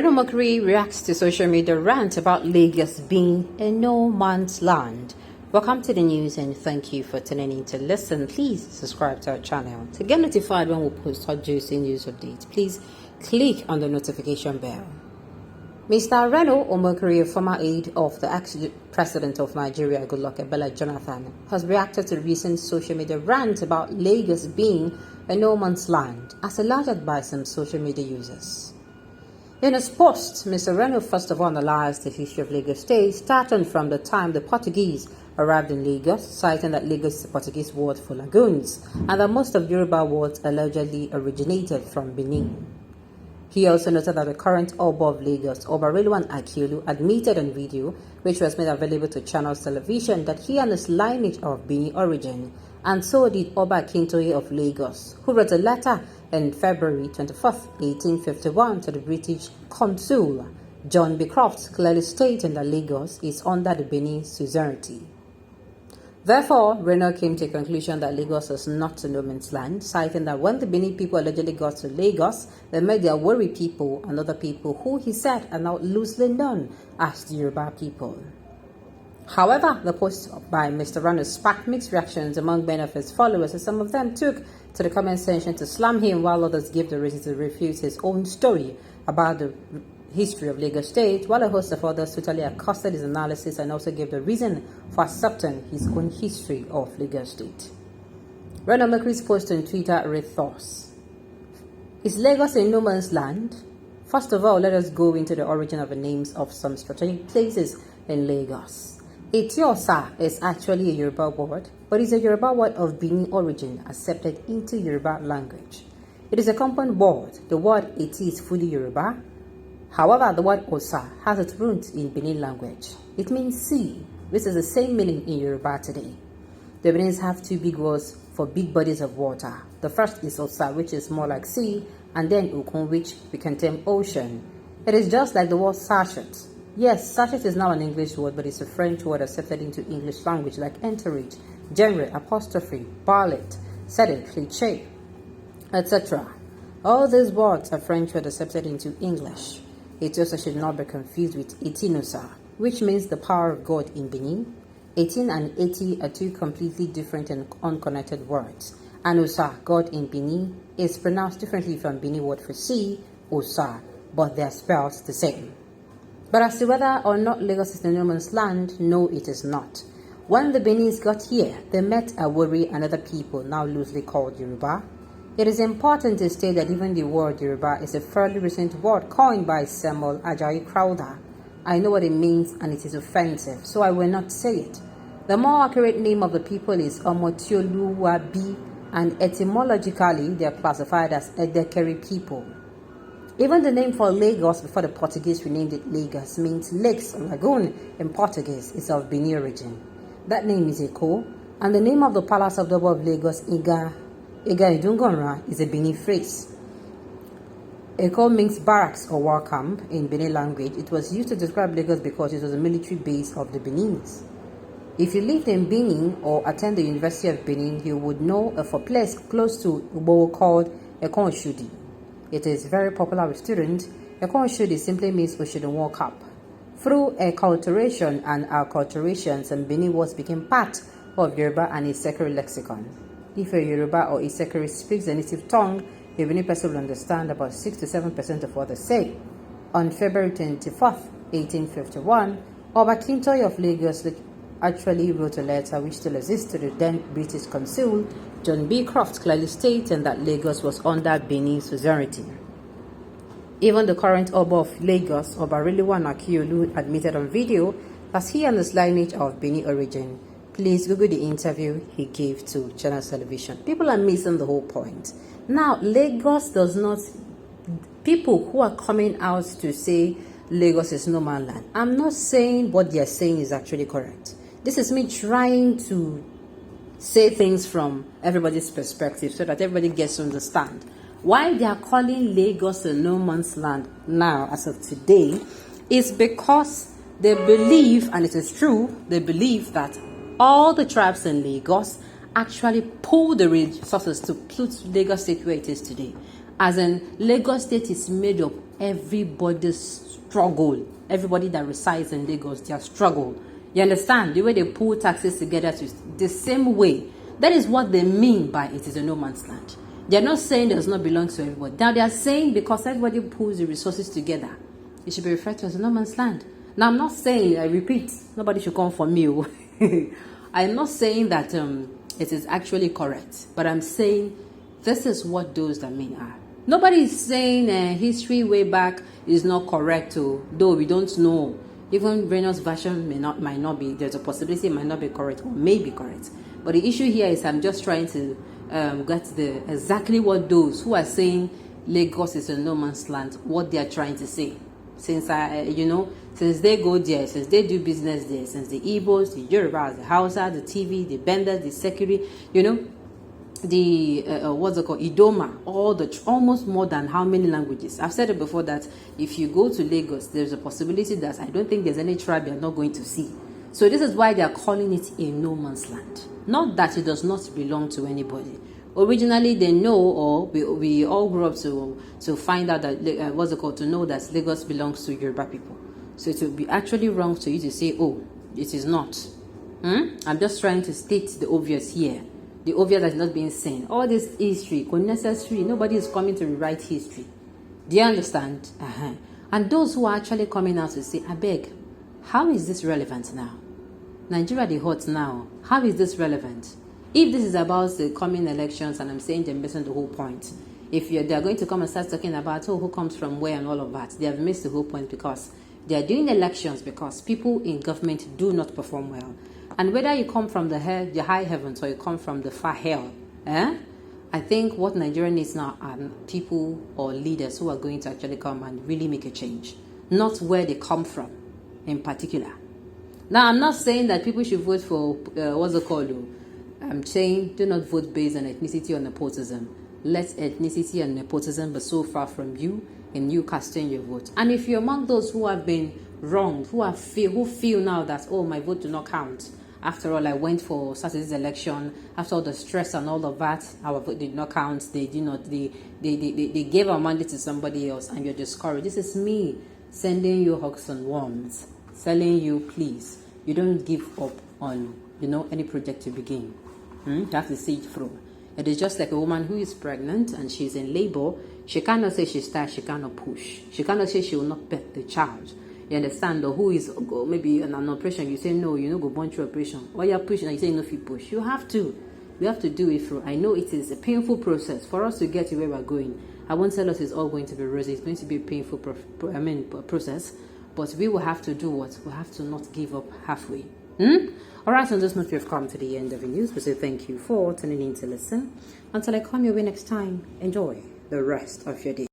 Omokri reacts to social media rant about Lagos being a no man's land. Welcome to the news and thank you for tuning in to listen. Please subscribe to our channel to get notified when we post hot juicy news updates. Please click on the notification bell. Mr. Omokri, a former aide of the ex-president of Nigeria, Goodluck Ebele Jonathan, has reacted to the recent social media rant about Lagos being a no man's land, as alleged by some social media users. In his post, Mr. Reno first of all analyzed the history of Lagos State, starting from the time the Portuguese arrived in Lagos, citing that Lagos is a Portuguese word for lagoons, and that most of Yoruba words allegedly originated from Benin. He also noted that the current Oba of Lagos, Oba Rilwan Akiolu, admitted on video, which was made available to Channels Television, that he and his lineage are of Benin origin, and so did Oba Akintoye of Lagos, who wrote a letter on February 24, 1851, to the British consul John B. Crofts, clearly stating that Lagos is under the Benin suzerainty. Therefore, Reno came to a conclusion that Lagos is not a no man's land, citing that when the Benin people allegedly got to Lagos, they met their Wari people and other people who he said are now loosely known as the Yoruba people. However, the post by Mr. Reno sparked mixed reactions among many of his followers, as some of them took to the comment section to slam him, while others gave the reason to refute his own story about the history of Lagos State, while a host of others totally accosted his analysis and also gave the reason for accepting his own history of Lagos State. Reno Omokri's post on Twitter read thus: Is Lagos a no man's land? First of all, let us go into the origin of the names of some strategic places in Lagos. Etiosa is actually a Yoruba word, but is a Yoruba word of Benin origin accepted into Yoruba language. It is a compound word. The word Eti is fully Yoruba. However, the word Osa has its roots in Benin language. It means sea, which is the same meaning in Yoruba today. The Benin's have two big words for big bodies of water. The first is Osa, which is more like sea, and then Ukun, which we can term ocean. It is just like the word sachet. Yes, sachet is now an English word, but it's a French word accepted into English language, like entourage, genre, apostrophe, ballet, setting, cliché, etc. All these words are French words accepted into English. It also should not be confused with Etinosa, which means the power of God in Benin. Etin and Eti are two completely different and unconnected words. And Osa, God in Benin, is pronounced differently from Benin word for sea, Osa, but they are spelled the same. But as to whether or not Lagos is a no man's land, no, it is not. When the Beninese got here, they met Awori and other people, now loosely called Yoruba. It is important to state that even the word Yoruba is a fairly recent word coined by Samuel Ajayi Crowther. I know what it means and it is offensive, so I will not say it. The more accurate name of the people is Omotioluwabi, and etymologically they are classified as Edekeri people. Even the name for Lagos before the Portuguese renamed it Lagos means lakes or lagoon in Portuguese is of Benin origin. That name is Eko, and the name of the palace of the Oba of Lagos, Iga Idungonra, is a Benin phrase. Eko means barracks or war camp in Benin language. It was used to describe Lagos because it was a military base of the Beninese. If you lived in Benin or attend the University of Benin, you would know of a place close to Ubo called Ekon-Oshodi. It is very popular with students. Ekon-Oshodi simply means Oshodi War Cup. Through acculturation and acculturation, some Benin words became part of Yoruba and Isekere lexicon. If a Yoruba or Isekere speaks the native tongue, a Benin person will understand about 6 to 7% of what they say. On February 24, 1851, Oba Akintoye of Lagos actually wrote a letter which still exists to the then British consul John B. Crofts, clearly stating that Lagos was under Benin suzerainty. Even the current Oba of Lagos, Oba Rilwan Akiolu, admitted on video that he and his lineage are of Benin origin. Please Google the interview he gave to Channels Television. People are missing the whole point. Now, Lagos does not... People who are coming out to say Lagos is no man's land, I'm not saying what they are saying is actually correct. This is me trying to say things from everybody's perspective so that everybody gets to understand. Why they are calling Lagos a no man's land now, as of today, is because they believe, and it is true, they believe that all the tribes in Lagos actually pull the resources to put Lagos State where it is today. As in, Lagos State is made of everybody's struggle. Everybody that resides in Lagos, their struggle. You understand? The way they pull taxes together to the same way. That is what they mean by it is a no man's land. They are not saying it does not belong to everybody. Now they are saying because everybody pulls the resources together, it should be referred to as a no man's land. Now I'm not saying, I repeat, nobody should come for me. I'm not saying that it is actually correct, but I'm saying this is what those that mean are. Nobody is saying history way back is not correct, though we don't know. Even Reynolds' version might not be. There's a possibility it might not be correct or may be correct. But the issue here is I'm just trying to get exactly what those who are saying Lagos is a no man's land, what they are trying to say. Since since they go there, since they do business there, since the Igbos, the Yorubas, the Hausa, the TV, the Benders, the Security, the what's it called, Idoma, almost more than how many languages. I've said it before that if you go to Lagos, there's a possibility that I don't think there's any tribe you're not going to see. So this is why they are calling it a no man's land. Not that it does not belong to anybody. Originally, they know, or we all grew up to find out that to know that Lagos belongs to Yoruba people. So it would be actually wrong to you to say, oh, it is not. I'm just trying to state the obvious here. The obvious that is not being seen. All this history, unnecessary. Nobody is coming to rewrite history. Do you understand? And those who are actually coming out to say, I beg, how is this relevant now? Nigeria, the hot now. How is this relevant? If this is about the coming elections, and I'm saying they're missing the whole point. If they're going to come and start talking about, who comes from where and all of that, they have missed the whole point because they are doing elections because people in government do not perform well. And whether you come from the high heavens or you come from the far hell, I think what Nigeria needs now are people or leaders who are going to actually come and really make a change, not where they come from in particular. Now, I'm not saying that people should vote for, I'm saying do not vote based on ethnicity or nepotism. Let ethnicity and nepotism be so far from you in you casting your vote. And if you're among those who have been wronged, who feel now that, oh, my vote do not count. After all, I went for Saturday's election. After all the stress and all of that, our vote did not count. They gave our mandate to somebody else, and you're discouraged. This is me sending you hugs and warmth, telling you, please, you don't give up on any project to begin. You have to see it through. It is just like a woman who is pregnant and she's in labor. She cannot say she's tired. She cannot push. She cannot say she will not birth the child. You understand? Or who is maybe an operation, you say no, go born through operation. Or you're pushing and you say no, if you push, you have to. We have to do it through. I know it is a painful process for us to get to where we're going. I won't tell us it's all going to be rosy. It's going to be a painful process. But we will have to do what? We have to not give up halfway. Alright, on this note, we have come to the end of the news. We say thank you for tuning in to listen. Until I come your way next time, enjoy the rest of your day.